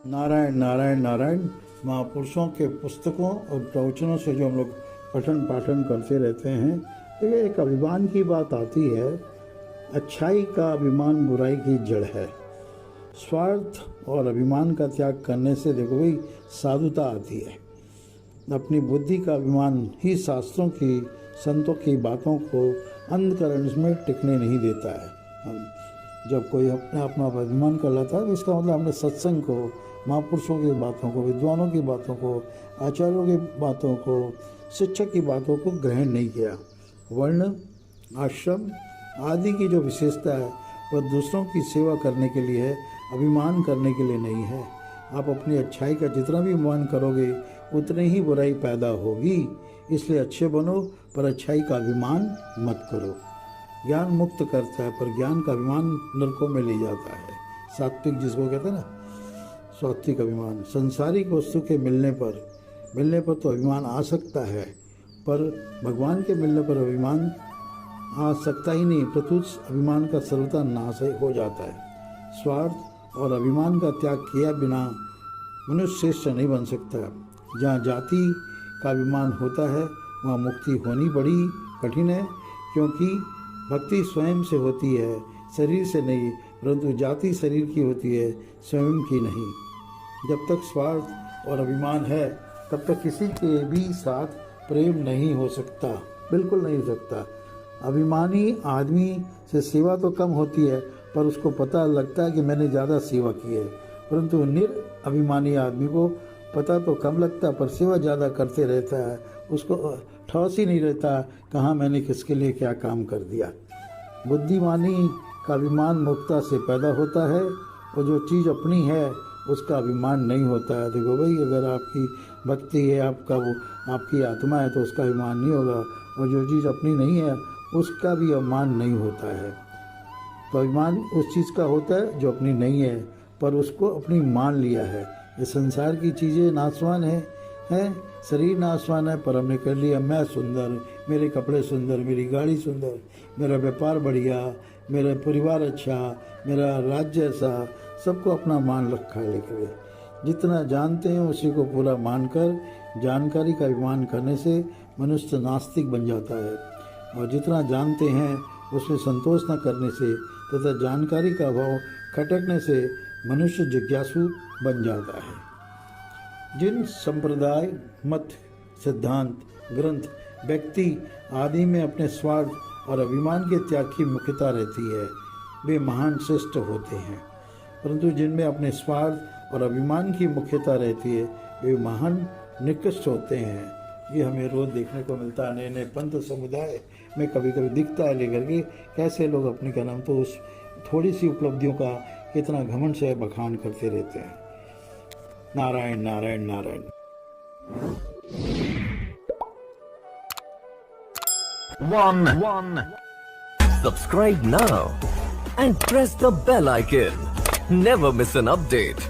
नारायण नारायण नारायण। महापुरुषों के पुस्तकों और प्रवचनों से जो हम लोग पठन पाठन करते रहते हैं, तो ये एक अभिमान की बात आती है। अच्छाई का अभिमान बुराई की जड़ है। स्वार्थ और अभिमान का त्याग करने से देखो भाई साधुता आती है। अपनी बुद्धि का अभिमान ही शास्त्रों की संतों की बातों को अंधकरण में टिकने नहीं देता है। जब कोई अपने अपना अभिमान कर लेता है, इसका मतलब हमने सत्संग को, महापुरुषों की बातों को, विद्वानों की बातों को, आचार्यों की बातों को, शिक्षक की बातों को ग्रहण नहीं किया। वर्ण, आश्रम आदि की जो विशेषता है वह दूसरों की सेवा करने के लिए है, अभिमान करने के लिए नहीं है। आप अपनी अच्छाई का जितना भी मान करोगे उतनी ही बुराई पैदा होगी। इसलिए अच्छे बनो, पर अच्छाई का अभिमान मत करो। ज्ञान मुक्त करता है, पर ज्ञान का अभिमान नरकों में ले जाता है। सात्विक जिसको कहते हैं ना, सात्विक अभिमान। संसारिक वस्तु के मिलने पर तो अभिमान आ सकता है, पर भगवान के मिलने पर अभिमान आ सकता ही नहीं। प्रत्युत अभिमान का सर्वथा नाश हो जाता है। स्वार्थ और अभिमान का त्याग किया बिना मनुष्य श्रेष्ठ नहीं बन सकता। जहाँ जाति का अभिमान होता है वहाँ मुक्ति होनी बड़ी कठिन है, क्योंकि भक्ति स्वयं से होती है, शरीर से नहीं। परंतु जाति शरीर की होती है, स्वयं की नहीं। जब तक स्वार्थ और अभिमान है तब तक किसी के भी साथ प्रेम नहीं हो सकता, बिल्कुल नहीं हो सकता। अभिमानी आदमी से सेवा तो कम होती है, पर उसको पता लगता है कि मैंने ज़्यादा सेवा की है। परंतु निरअभिमानी आदमी को पता तो कम लगता, पर सेवा ज़्यादा करते रहता है। उसको ठौस ही नहीं रहता कहाँ मैंने किसके लिए क्या काम कर दिया। बुद्धिमानी का अभिमान मुक्ता से पैदा होता है, और जो चीज़ अपनी है उसका अभिमान नहीं होता है। देखो भाई, अगर आपकी भक्ति है, आपका वो आपकी आत्मा है, तो उसका अभिमान नहीं होगा। और जो चीज़ अपनी नहीं है उसका भी अभिमान नहीं होता है। तो अभिमान उस चीज़ का होता है जो अपनी नहीं है, पर उसको अपनी मान लिया है। ये संसार की चीज़ें नाशवान हैं, शरीर नाशवान है, पर हमने कर लिया मैं सुंदर, मेरे कपड़े सुंदर, मेरी गाड़ी सुंदर, मेरा व्यापार बढ़िया, मेरा परिवार अच्छा, मेरा राज्य ऐसा, सबको अपना मान रखा है। लेकर जितना जानते हैं उसी को पूरा मानकर जानकारी का अभिमान करने से मनुष्य नास्तिक बन जाता है, और जितना जानते हैं उसमें संतोष न करने से तथा जानकारी का अभाव खटकने से मनुष्य जिज्ञासु बन जाता है। जिन संप्रदाय, मत, सिद्धांत, ग्रंथ, व्यक्ति आदि में अपने स्वार्थ और अभिमान के त्याग की मुख्यता रहती है, वे महान श्रेष्ठ होते हैं। परंतु जिनमें अपने स्वार्थ और अभिमान की मुख्यता रहती है, वे महान निकृष्ट होते हैं। ये हमें रोज देखने को मिलता है। नए नए पंथ समुदाय में कभी कभी दिखता है लेकर के कैसे लोग अपने क्या नाम तो उस थोड़ी सी उपलब्धियों का कितना घमंड से बखान करते रहते हैं। Narayan Narayan Narayan. One. Subscribe now and press the bell icon. Never miss an update.